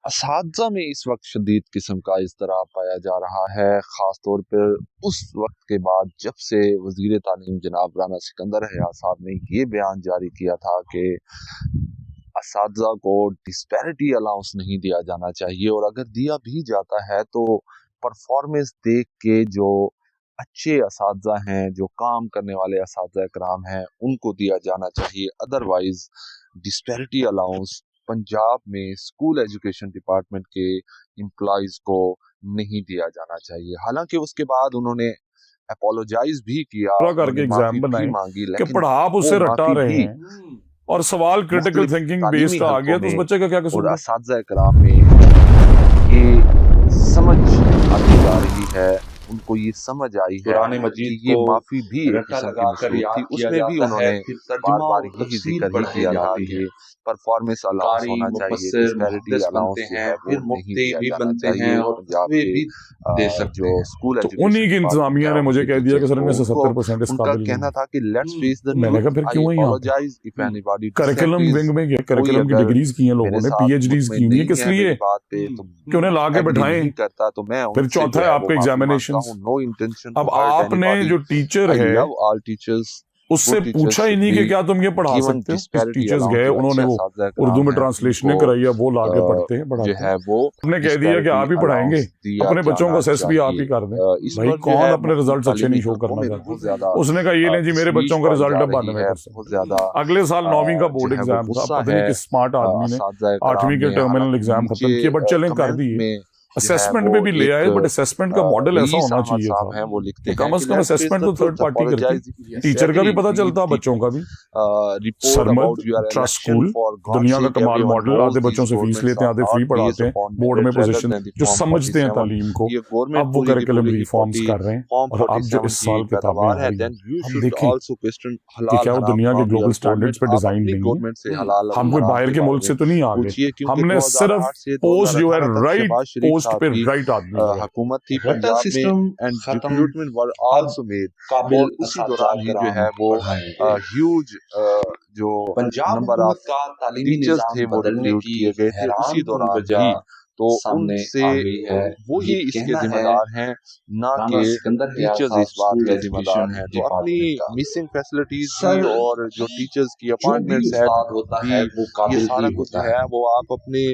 اساتذہ میں اس وقت شدید قسم کا اضطراب پایا جا رہا ہے، خاص طور پر اس وقت کے بعد جب سے وزیر تعلیم جناب رانا سکندر حیات صاحب نے یہ بیان جاری کیا تھا کہ اساتذہ کو ڈسپیرٹی الاؤنس نہیں دیا جانا چاہیے، اور اگر دیا بھی جاتا ہے تو پرفارمنس دیکھ کے جو اچھے اساتذہ ہیں، جو کام کرنے والے اساتذہ کرام ہیں، ان کو دیا جانا چاہیے، ادروائز ڈسپیرٹی الاؤنس پنجاب میں اسکول ایجوکیشن ڈپارٹمنٹ کے امپلائیز کو نہیں دیا جانا چاہیے۔ حالانکہ اس کے بعد انہوں نے اپولوجائز بھی کیا، کر کے ایگزام بنائیں مانگی، کہ لیکن پڑھا آپ اسے رٹا رہے ہیں اور سوال کریٹیکل تھنکنگ بیسڈ آ گیا تو اس بچے کا کیا قصور اور ہے؟ اساتذہ کرام میں یہ سمجھ آتی جا رہی ہے، ان کو یہ سمجھ آئی ہے قرآن مجید کہ یہ معافی بھی ایک رٹا قسم کی لگا کر مشہور یاد تھی، اس کیا میں بھی جاتا انہوں ہے، نے پھر بار ترجمہ بار اور یہی تفسیر ذکر ہی پڑھائی کیا تھا جاتی کہ ہے۔ پرفارمنس الاؤنس قاری، ہونا چاہیے، مفسر، ڈسپیرٹی محدث الاؤنس بنتے جو ہیں، ہے وہ پھر نہیں مفتی دیا بھی جانا بنتے چاہیے۔ ہیں اور پنجاب فتوے کے بھی دے سکتے جو ہیں۔ اسکول تو ایجوکیشن انہی کی انتظامیہ نے مجھے کہہ دیا کہ سر ان میں سے ان کو 70% اس ان کا قابل نہیں کہنا ہے۔ تھا کہ لیٹس فیس دا میں نے کہا پھر ٹروتھ، کیوں آئی ہے یہاں پہ؟ Apologise if any body curriculum wing میں کریکولم کی ڈگریز کی ہیں لوگوں نے، پی ایچ ڈیز کی ہوئی ہیں، کس لیے بات پہ کہ انہیں لا کے ایگری بٹھائیں۔ نہیں کرتا تو میں پھر ان سے چوتھا جو ہے ہے آپ وہ کے معافی ایگزامینیشنز۔ مانگتا ہوں۔ نو انٹینشن اب ٹو ہرٹ آپ اینی نے باڈی، جو ٹیچر آئی ہے لو آل ٹیچرز، اس سے پوچھا ہی نہیں کہ کیا تم یہ پڑھا گیون سکتے ہو؟ کچھ ڈسپیرٹی ٹیچرز الاؤنس گئے، جو انہوں اچھے نے وہ اساتذہ اردو کرام میں ہیں ان ٹرانسلیشنیں کو کرائی، اب وہ لا کے پڑھتے ہیں جو پڑھاتے ہیں۔ ہے وہ ہم نے کہہ دیا کہ آپ ہی پڑھائیں گے، اپنے بچوں کو اسیس بھی آپ ہی کر دیں۔ اس بھائی پر جو کون ہے اپنے ریزلٹس اچھے تعلیمی نہیں شو حلقوں کرنا میں چاہتا؟ بہت زیادہ اس نے کہا یہ لیں جی میرے تشویش بچوں کا پائی ریزلٹ جا اب رہی ہے، 92%۔ بہت زیادہ اگلے سال 9ویں کا جو بورڈ ہے وہ ایگزام تھا، غصہ پتہ ہے نہیں کس سمارٹ آدمی نے اساتذہ 8ویں کرام کے میں، ٹرمینل حالانکہ ایگزام ختم کیے، بٹ نیچے چلیں کر کمنٹ دیے۔ میں جو ہے اسیسمنٹ وہ میں بھی لے ایک آئے، بٹ اسیسمنٹ کا ماڈل ایسا رئیس ہونا احمد چاہیے صاحب تھا ہیں، وہ لکھتے کہ ہیں کم از کہ کم لیٹس فیس اسیسمنٹ دا تو تھرڈ ٹروتھ، پارٹی کرتی، اپولوجائز، ٹیچر کا بھی پتہ چلتا، بچوں کا بھی۔ report Sarmad about your trust election school for God's دنیا کا sake کمال everyone ماڈل، knows آدھے بچوں these سے فیس governments لیتے ہیں، are آدھے فری not based پڑھاتے ہیں، upon بورڈ میں merit rather position than the جو form سمجھتے ہیں 47۔ تعلیم کو، یہ گورنمنٹ اب وہ پوری کی کریکولم پوری کی ریفارمز کر رہے ہیں، فارم اور اب جو 47 اس کی سال کتابیں پیداوار آ ہے، رہی ہیں then you ہم should دیکھیں also question کہ حلال کیا وہ حرام دنیا کے from global your standards government۔ پہ آپ ڈیزائن اپنی نہیں ہیں۔ گورنمنٹ سے حلال اور ہم کوئی حرام باہر کے کے بارے ملک میں سے تو نہیں آگے، پوچھئے، کیونکہ ہم نے صرف 2008 سے پوسٹ جو ہے 2018 تک رائٹ شہباز شریف پوسٹ صاحب پہ کی رائٹ آدمی لیا۔ حکومت تھی رٹا پنجاب میں، سسٹم and ختم، recruitment were اب also made، قابل اور اسی اساتذہ دوران ہی جو کرام ہے وہ پڑھائیں گے۔ ہیوج جو پنجاب نمبر آف حکومت کا تعلیمی ٹیچرز نظام تھے وہ بدلنے ریکروٹ کی کیے گئے تھے حیران اسی کن دوران وجہ ہی، تو ان سامنے سے آ گئی ہے۔ وہی یہ اس کے کہنا ذمہ ہے دار ہیں، نہ رانا کہ سکندر حیات ٹیچرز صاحب اس بات اسکول کے ذمہ دار ایجوکیشن ہیں۔ تو اپنی ڈپارٹمنٹ کا۔ مسنگ فیسلٹیز بھی سر اور جو ٹیچرز کی جو بھی اپوائنٹمنٹس ہے استاد ہوتا بھی، ہے وہ یہ قابل سارا ہی کچھ جو ہوتا ہے ہے۔ وہ آپ اپنے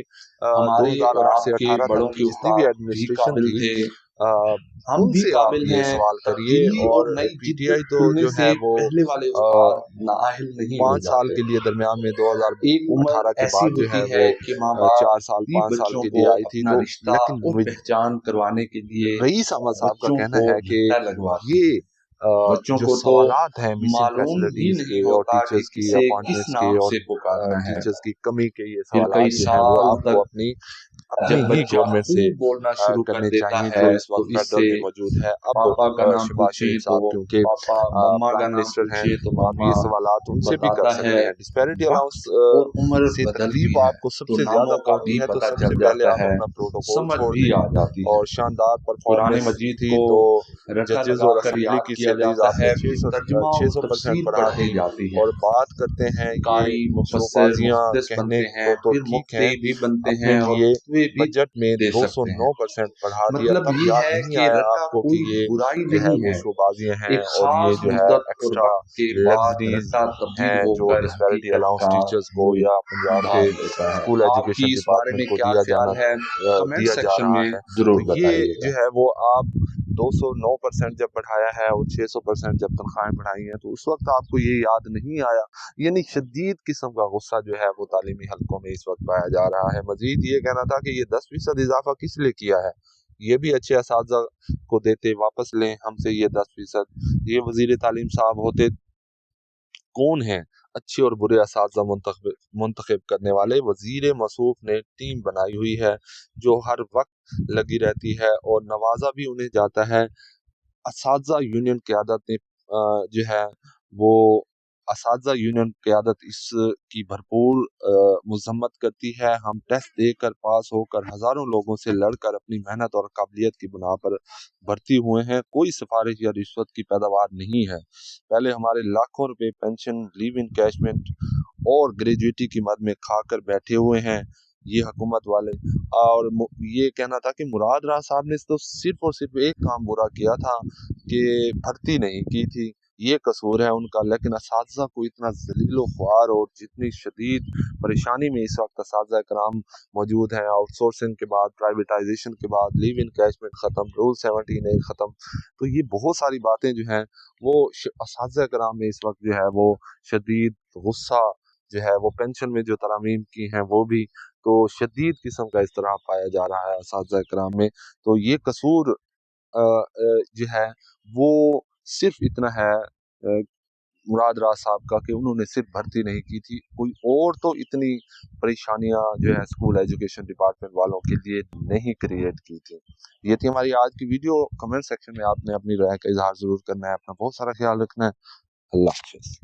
ہمارے اور 2008 آپ سے کے 18 بڑوں تک کے کی جتنی بھی استاد بھی ایڈمنسٹریشن قابل تھی، تھے، ہم ان بھی سے آپ قابل یہ ہیں۔ سوال کریے، تبدیلی اور اور نئی پی ٹی جدت آئی تو کھلنے جو سے ہے وہ پہلے والے استاد نااہل نہیں ہو 5 سال جاتے۔ کے لیے درمیان میں ایک عمر 2018 کے ایسی بعد جو ہوتی ہے ہے وہ کہ ماں باپ 4 سال بھی 5 سال بچوں کے کو لیے آئی تھی، اپنا تو رشتہ لیکن اور پہچان کروانے کے لیے رئیس احمد صاحب کا بچوں کہنا کو ہے کہ گھٹا لگواتی۔ یہ بچوں جو کو تو سوالات ہیں مسنگ معلوم بھی فیسلٹیز نہیں کے اور ہوتا کہ ٹیچرز کی کسے کس اپوائنٹمنٹس کے نام اور سے پکارنا ہے۔ ٹیچرز کی کمی کے، یہ پھر سوالات کئی جو ہیں وہ سال آپ کو تک اپنی جب ہی بچہ گورنمنٹ سے خوب بولنا شروع کر کرنے دیتا چاہیے، ہے جو اس تو وقت اس فیڈرل سے میں موجود ہے۔ اب پاپا کا نام شہباز پوچھیں شریف تو صاحب کیونکہ پاپا، مما کا پرائم نام منسٹر ہیں، پوچھے تو تو آپ مما یہ سوالات ان سے بھی کر بتاتا سکتے ہے۔ ہیں۔ ڈسپیرٹی الاؤنس وقت اور عمر سے بدل تکلیف بھی ہے آپ کو سب تو سے زیادہ ناموں کا پہنچی بھی ہے، تو پتہ سب چل سے پہلے جاتا آپ ہے، اپنا پروٹوکول سمجھ چھوڑ بھی دیں، آ جاتی ہے۔ اور شاندار قرآن پرفارمنس مجید تھی کو تو رٹا ججز لگا اور کر اسمبلی یاد کی کیا سیلریز جاتا آپ ہے، نے پھر ترجمہ اور 600% تفسیر بڑھا پڑھائی دی، جاتی ہے۔ اور بات کرتے ہیں یہ قاری، شو مفسر، بازیاں محدث کہنے بنتے ہیں، تو پھر ٹھیک مفتی ہیں، بھی بنتے اپنے ہیں اور لیے فتوے بھی بجٹ میں دے سکتے ہیں۔ 209% بڑھا دیا، مطلب تب یہ یاد ہے نہیں کہ آیا رٹا آپ کو کہ کوئی یہ برائی جو ہے نہیں وہ ہے، شو بازیاں ہیں ایک اور یہ خاص جو ہے مدت اور ایکسٹرا وقت کے بعد لگژریز رٹا تبدیل ہیں ہو جو کر ڈسپیرٹی حقیقت الاؤنس کا ٹیچرز کو روپ یا پنجاب کے دھار لیتا ہے۔ اسکول آپ کی ایجوکیشن اس بارے میں ڈپارٹمنٹ کو کیا خیال ہے کمنٹ دیا جا سیکشن رہا میں ہے۔ ضرور تو یہ بتائیے جو گا۔ ہے وہ آپ 209% جب بڑھایا ہے اور 600% جب تنخواہیں بڑھائی ہیں، تو اس وقت آپ کو یہ یاد نہیں آیا؟ یعنی شدید قسم کا غصہ جو ہے وہ تعلیمی حلقوں میں اس وقت پایا جا رہا ہے۔ مزید یہ کہنا تھا کہ یہ 10% اضافہ کس لیے کیا ہے؟ یہ بھی اچھے اساتذہ کو دیتے، واپس لیں ہم سے یہ 10%۔ یہ وزیر تعلیم صاحب ہوتے کون ہیں؟ اچھے اور برے اساتذہ منتخب کرنے والے۔ وزیر موصوف نے ٹیم بنائی ہوئی ہے جو ہر وقت لگی رہتی ہے اور نوازا بھی انہیں جاتا ہے۔ اساتذہ یونین قیادت نے جو ہے وہ اساتذہ یونین قیادت اس کی بھرپور مذمت کرتی ہے۔ ہم ٹیسٹ دے کر پاس ہو کر ہزاروں لوگوں سے لڑ کر اپنی محنت اور قابلیت کی بنا پر بھرتی ہوئے ہیں، کوئی سفارش یا رشوت کی پیداوار نہیں ہے۔ پہلے ہمارے لاکھوں روپے پینشن، لیو انکیشمنٹ اور گریجویٹی کی مد میں کھا کر بیٹھے ہوئے ہیں۔ یہ حکومت والے. اور یہ کہنا تھا کہ مراد راز صاحب نے تو صرف اور صرف ایک کام برا کیا تھا کہ بھرتی نہیں کی تھی، یہ قصور ہے ان کا. لیکن اساتذہ کو اتنا ذلیل و خوار اور جتنی شدید پریشانی میں اس وقت اساتذہ کرام موجود ہیں، آؤٹ سورسنگ کے بعد، پرائیویٹائزیشن کے بعد، لیو انکیشمنٹ ختم، رول 17A ختم، تو یہ بہت ساری باتیں جو ہیں وہ اساتذہ کرام میں اس وقت جو ہے وہ شدید غصہ جو ہے وہ پینشن میں جو ترامیم کی ہیں وہ بھی، تو شدید قسم کا اضطراب پایا جا رہا ہے اساتذہ کرام میں. تو یہ قصور جو ہے وہ صرف اتنا ہے مراد راز صاحب کا کہ انہوں نے صرف بھرتی نہیں کی تھی، کوئی اور تو اتنی پریشانیاں جو ہے اسکول ایجوکیشن ڈپارٹمنٹ والوں کے لیے نہیں کریٹ کی تھی. یہ تھی ہماری آج کی ویڈیو. کمنٹ سیکشن میں آپ نے اپنی رائے کا اظہار ضرور کرنا ہے. اپنا بہت سارا خیال رکھنا ہے. اللہ حافظ.